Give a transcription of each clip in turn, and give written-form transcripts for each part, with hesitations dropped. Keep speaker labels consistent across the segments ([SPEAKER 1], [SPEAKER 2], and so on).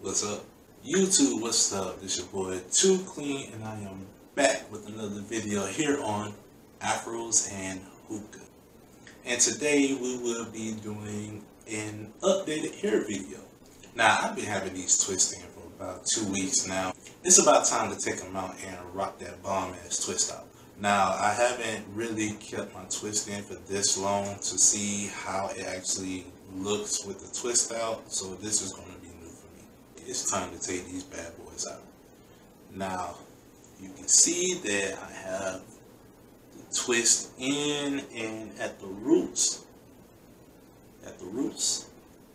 [SPEAKER 1] What's up, YouTube? What's up? This your boy Too Clean, and I am back with another video here on Afros and Hookah. And today we will be doing an updated hair video. Now, I've been having these twists in for about 2 weeks now. It's about time to take them out and rock that bomb ass twist out. Now, I haven't really kept my twist in for this long to see how it actually looks with the twist out, so this is going to be new for me. It's time to take these bad boys out. Now, you can see that I have the twist in, and at the roots,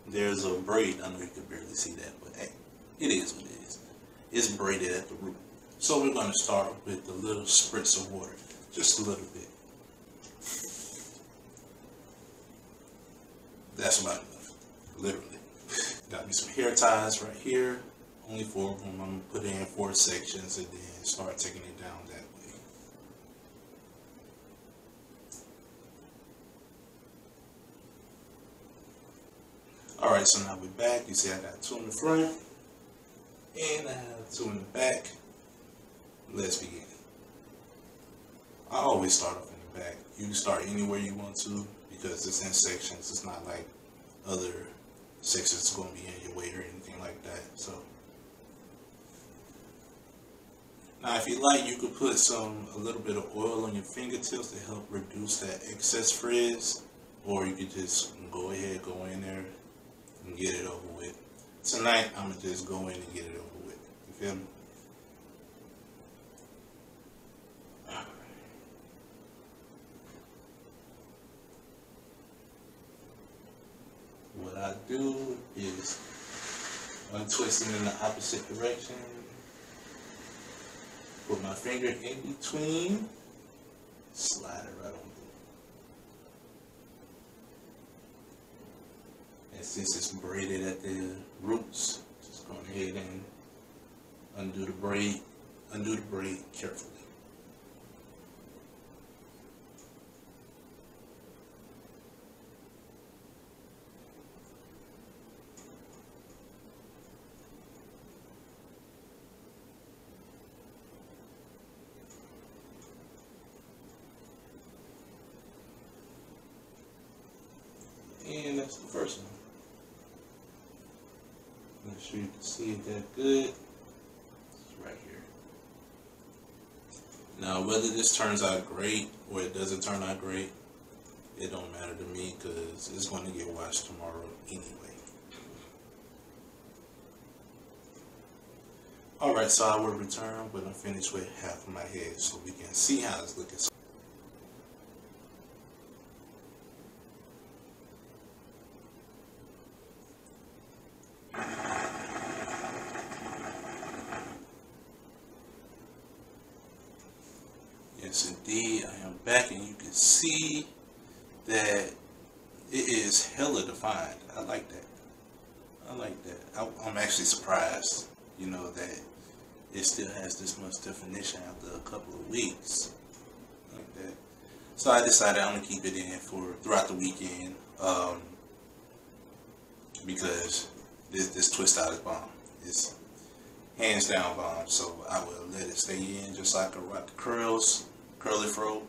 [SPEAKER 1] there's a braid. I know you can barely see that, but hey, it is what it is. It's braided at the root. So we're going to start with a little spritz of water, just a little bit. That's about enough, literally. Got me some hair ties right here, only 4 of them. I'm going to put it in 4 sections and then start taking it down that way. Alright, so now we're back. You see I got 2 in the front and I have 2 in the back. Let's begin. I always start off in the back. You can start anywhere you want to because it's in sections. It's not like other sections going to be in your way or anything like that. So now, if you like, you could put a little bit of oil on your fingertips to help reduce that excess frizz, or you could just go ahead, go in there and get it over with. Tonight, I'm gonna just go in and get it over with. You feel me? What I do is untwist it in the opposite direction, put my finger in between, slide it right on through. And since it's braided at the roots, just go ahead and undo the braid carefully. And that's the first one. Make sure you can see it that good. It's right here. Now, whether this turns out great or it doesn't turn out great, it don't matter to me because it's going to get washed tomorrow anyway. Alright, so I will return when I'm finished with half of my head so we can see how it's looking. Yes, indeed, I am back, and you can see that it is hella defined. I like that. I like that. I'm actually surprised, you know, that it still has this much definition after a couple of weeks. Like that. So I decided I'm gonna keep it in for throughout the weekend, because this twist out is bomb. It's hands down bomb. So I will let it stay in just like I rock the curly fro,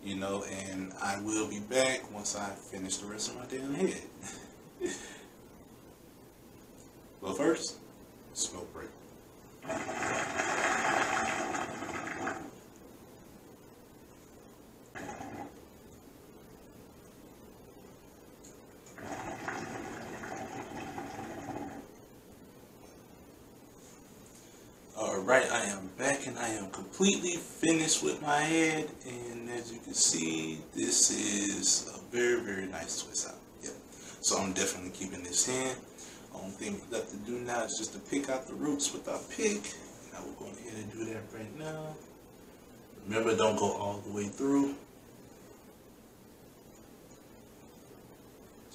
[SPEAKER 1] you know, and I will be back once I finish the rest of my damn head. But first, smoke break. Alright, I am back and I am completely finished with my head, and as you can see, this is a very, very nice twist out. Yep. So I'm definitely keeping this in. Only thing left to do now is just to pick out the roots with our pick, and I will go ahead and do that right now. Remember, don't go all the way through.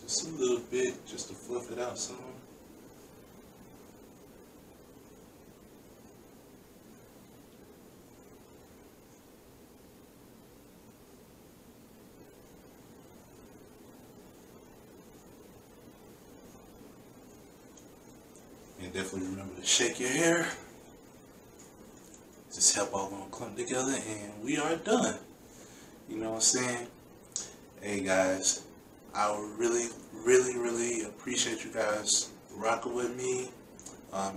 [SPEAKER 1] Just a little bit, just to fluff it out some. And definitely remember to shake your hair. Just help all gonna clump together and we are done. You know what I'm saying? Hey guys, I would really appreciate you guys rocking with me. I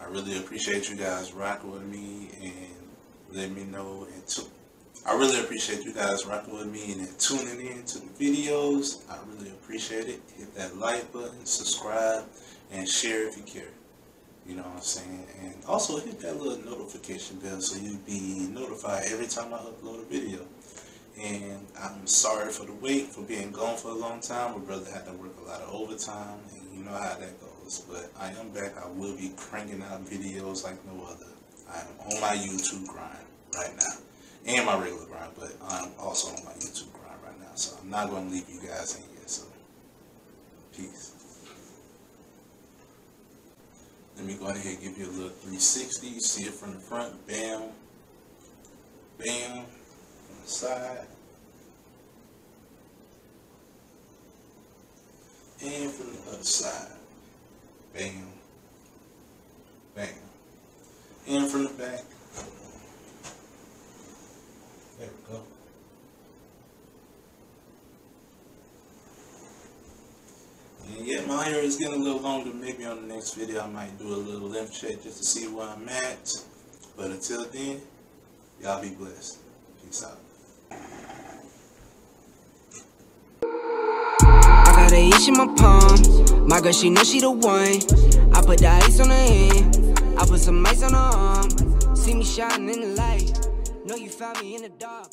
[SPEAKER 1] really appreciate you guys rocking with me and letting me know. I really appreciate you guys rocking with me and tuning in to the videos. I really appreciate it. Hit that like button, subscribe, and share if you care. You know what I'm saying? And also hit that little notification bell so you'll be notified every time I upload a video. And I'm sorry for the wait, for being gone for a long time. My brother had to work a lot of overtime, and you know how that goes. But I am back. I will be cranking out videos like no other. I am on my YouTube grind right now. And my regular grind, but I'm also on my YouTube grind right now. So I'm not going to leave you guys in here. So, peace. Let me go ahead and give you a little 360. You see it from the front. Bam. Bam. From the side. And from the other side. Bam. Bam. And from the back. There we go. And yeah, my hair is getting a little longer. Maybe on the next video I might do a little length check just to see where I'm at. But until then, y'all be blessed. Peace out.
[SPEAKER 2] I got a itch in my palm. My girl, she know she the one. I put the ice on her hand. I put some ice on her arm. See me shining in the light. Know you found me in the dark.